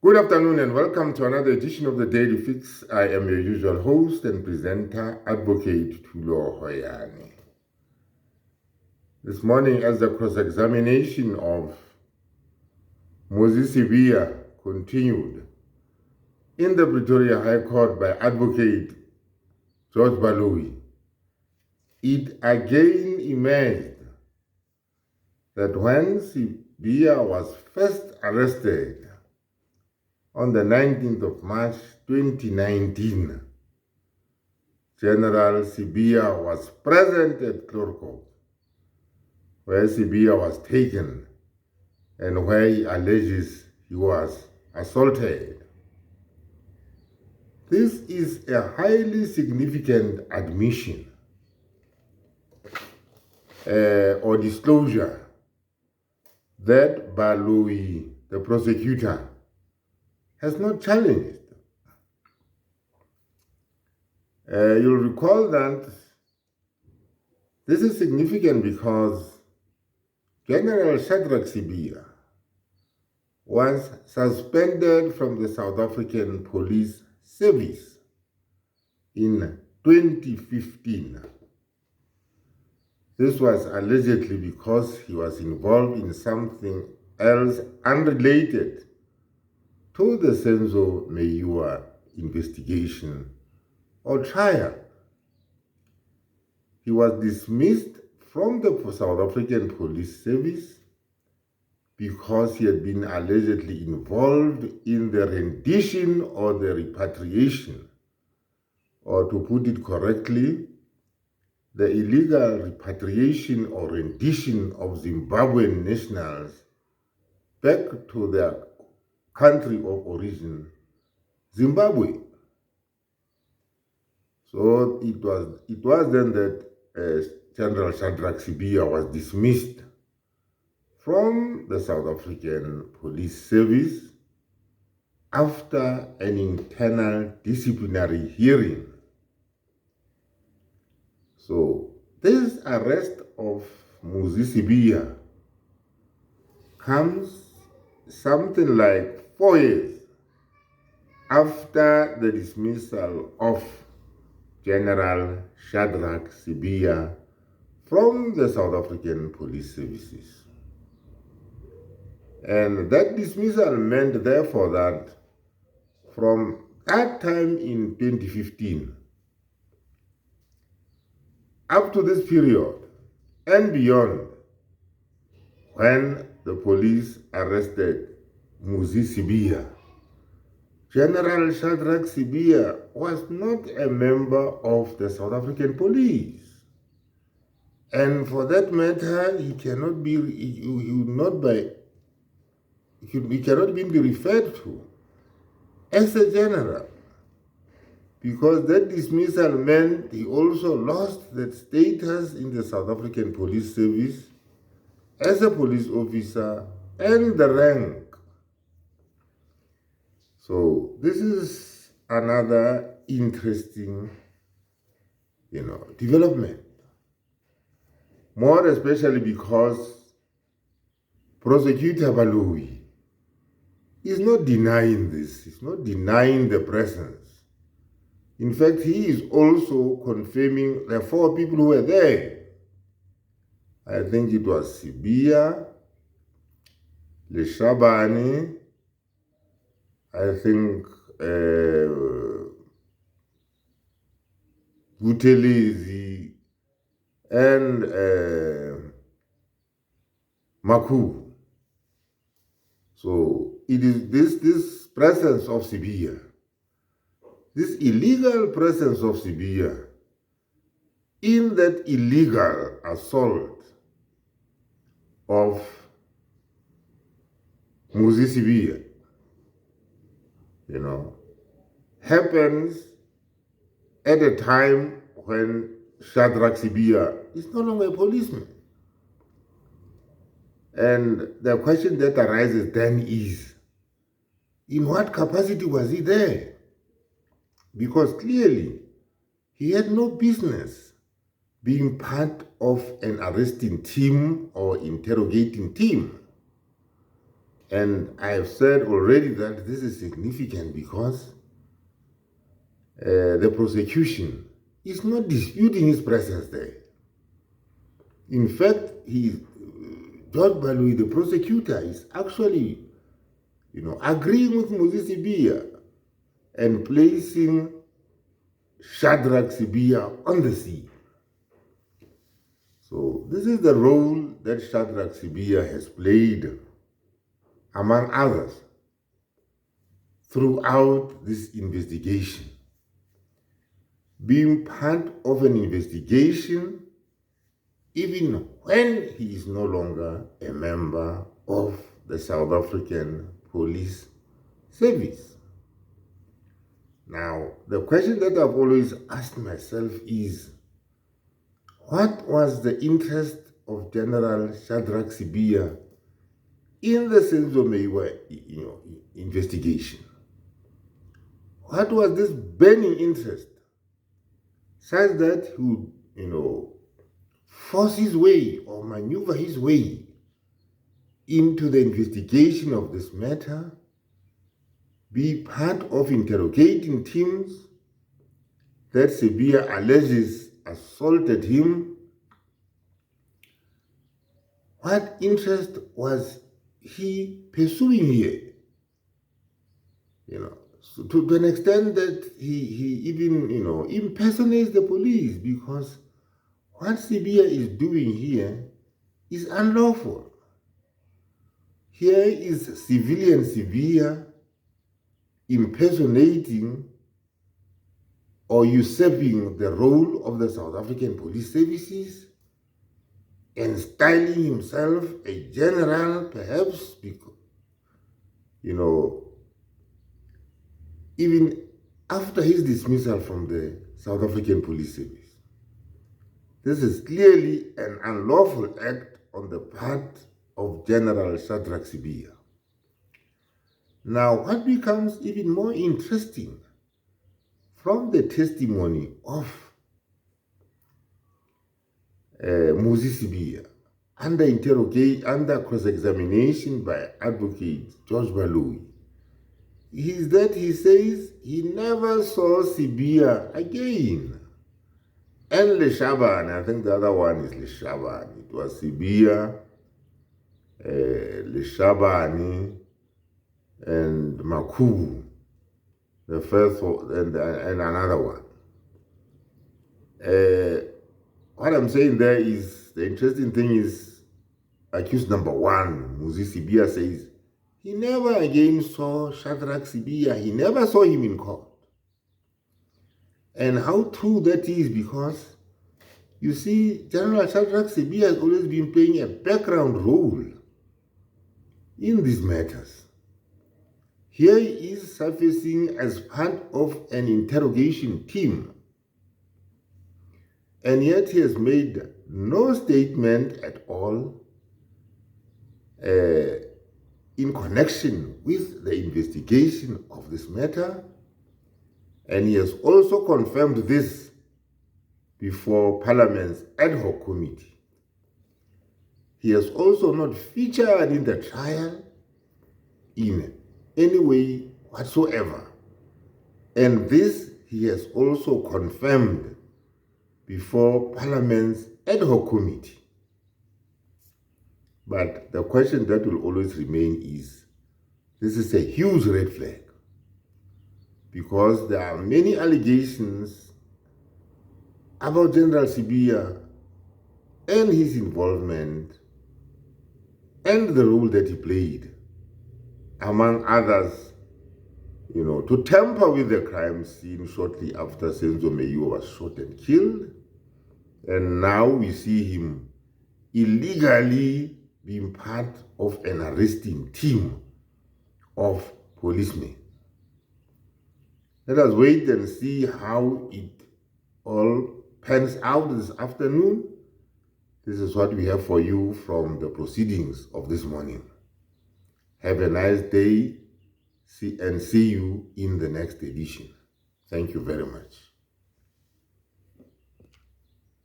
Good afternoon and welcome to another edition of the Daily Fix. I am your usual host and presenter, Advocate Tulo Hoyane. This morning, as the cross-examination of Muzi Sibiya continued in the Pretoria High Court by Advocate George Baloyi, it again emerged that when Cibia was first arrested on the 19th of March 2019, General Cibia was present at Clorco, where Cibia was taken and where he alleges he was assaulted. This is a highly significant admission or disclosure that Baloyi, the prosecutor, has not challenged. You'll recall that this is significant because General Shadrack Sibiya was suspended from the South African Police Service in 2015. This was allegedly because he was involved in something else unrelated to the MEYIWA investigation or trial. He was dismissed from the South African Police Service because he had been allegedly involved in the rendition or the repatriation, or to put it correctly, the illegal repatriation or rendition of Zimbabwean nationals back to their country of origin, Zimbabwe. So it was then that General Shadrack Sibiya was dismissed from the South African Police Service after an internal disciplinary hearing. So this arrest of Muzi Sibiya comes something like 4 years after the dismissal of General Shadrack Sibiya from the South African Police Services. And that dismissal meant, therefore, that from that time in 2015 up to this period and beyond, when the police arrested Muzi Sibiya, General Shadrack Sibiya was not a member of the South African police. And for that matter, he cannot be referred to as a general, because that dismissal meant he also lost that status in the South African Police Service as a police officer and the rank. So this is another interesting, development. More especially because Prosecutor Baloyi is not denying this. He's not denying the presence. In fact, he is also confirming the 4 people who were there. I think it was Cibia, Leshabane, I think Buthelezi, and Maku. So it is this presence of Cibia, this illegal presence of Cibia in that illegal assault of Muzi Sibiya, happens at a time when Shadrack Sibiya is no longer a policeman. And the question that arises then is, in what capacity was he there? Because clearly, he had no business being part of an arresting team or interrogating team. And I have said already that this is significant because the prosecution is not disputing his presence there. In fact, George Baloyi, the prosecutor, is actually, agreeing with Muzi Sibiya and placing Shadrack Sibiya on the scene. So this is the role that Shadrack Sibiya has played, among others, throughout this investigation. Being part of an investigation even when he is no longer a member of the South African Police Service. Now, the question that I've always asked myself is, what was the interest of General Shadrack Sibiya in the MEYIWA investigation? What was this burning interest such that he would, force his way or maneuver his way into the investigation of this matter, be part of interrogating teams that Sibiya alleges assaulted him? What interest was he pursuing here? So to an extent that he even, impersonates the police, because what Cibia is doing here is unlawful. Here is civilian Cibia impersonating or usurping the role of the South African Police Services and styling himself a general, perhaps, because, even after his dismissal from the South African Police Service. This is clearly an unlawful act on the part of General Shadrack Sibiya. Now, what becomes even more interesting from the testimony of Muzi Sibiya, under cross-examination by Advocate George Baloyi, is that he says he never saw Sibiya again. And Leshabani, I think the other one is Leshabani. It was Sibiya, Leshabani, and Makubu, the first one, and another one. What I'm saying there is, the interesting thing is, accused number one, Muzi Sibiya, says he never again saw Shadrack Sibiya. He never saw him in court. And how true that is, because you see, General Shadrack Sibiya has always been playing a background role in these matters. Here he is surfacing as part of an interrogation team, and yet he has made no statement at all in connection with the investigation of this matter, and he has also confirmed this before Parliament's ad hoc committee. He has also not featured in the trial in any way whatsoever. And this he has also confirmed before Parliament's ad hoc committee. But the question that will always remain is, this is a huge red flag, because there are many allegations about General Sibiya and his involvement and the role that he played, among others, to tamper with the crime scene shortly after MEYIWA was shot and killed. And now we see him illegally being part of an arresting team of policemen. Let us wait and see how it all pans out this afternoon. This is what we have for you from the proceedings of this morning. Have a nice day, and see you in the next edition. Thank you very much.